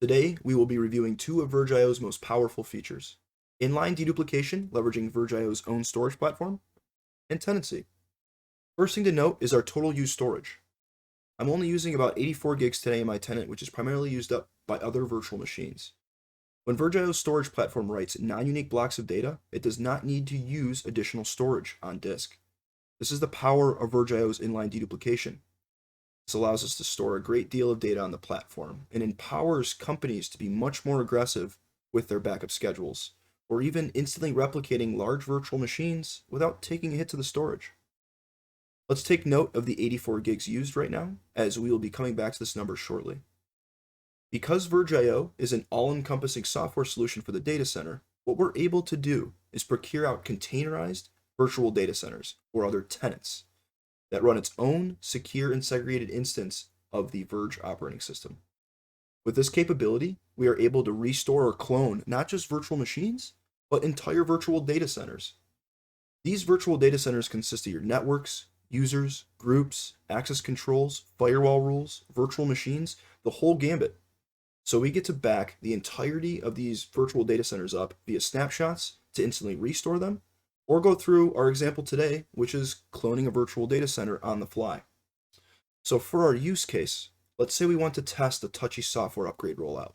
Today, we will be reviewing two of Verge-io's most powerful features: inline deduplication, leveraging Verge-io's own storage platform, and tenancy. First thing to note is our total use storage. I'm only using about 84 gigs today in my tenant, which is primarily used up by other virtual machines. When Verge-io's storage platform writes non-unique blocks of data, it does not need to use additional storage on disk. This is the power of Verge-io's inline deduplication. This allows us to store a great deal of data on the platform and empowers companies to be much more aggressive with their backup schedules, or even instantly replicating large virtual machines without taking a hit to the storage. Let's take note of the 84 gigs used right now, as we will be coming back to this number shortly. Because Verge-io is an all-encompassing software solution for the data center, what we're able to do is procure out containerized virtual data centers, or other tenants, that run its own secure and segregated instance of the Verge operating system. With this capability, we are able to restore or clone not just virtual machines, but entire virtual data centers. These virtual data centers consist of your networks, users, groups, access controls, firewall rules, virtual machines, the whole gambit. So we get to back the entirety of these virtual data centers up via snapshots to instantly restore them, or go through our example today, which is cloning a virtual data center on the fly. So for our use case, let's say we want to test a touchy software upgrade rollout.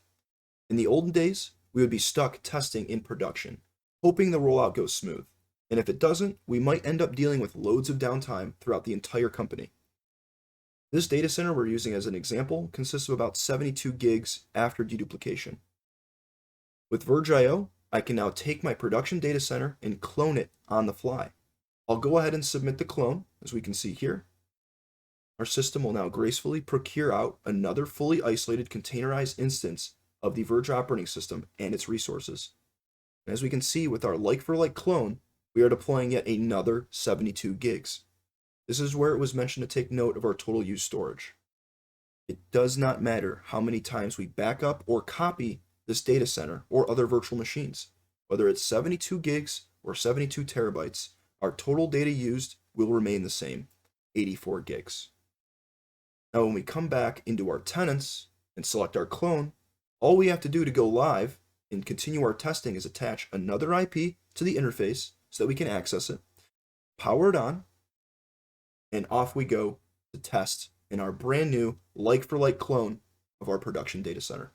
In the olden days, we would be stuck testing in production, hoping the rollout goes smooth. And if it doesn't, we might end up dealing with loads of downtime throughout the entire company. This data center we're using as an example consists of about 72 gigs after deduplication. With Verge-io, I can now take my production data center and clone it on the fly. I'll go ahead and submit the clone, as we can see here. Our system will now gracefully procure out another fully isolated containerized instance of the Verge operating system and its resources. And as we can see with our like-for-like clone, we are deploying yet another 72 gigs. This is where it was mentioned to take note of our total use storage. It does not matter how many times we back up or copy this data center or other virtual machines. Whether it's 72 gigs or 72 terabytes, our total data used will remain the same, 84 gigs. Now when we come back into our tenants and select our clone, all we have to do to go live and continue our testing is attach another IP to the interface so that we can access it, power it on, and off we go to test in our brand new like-for-like clone of our production data center.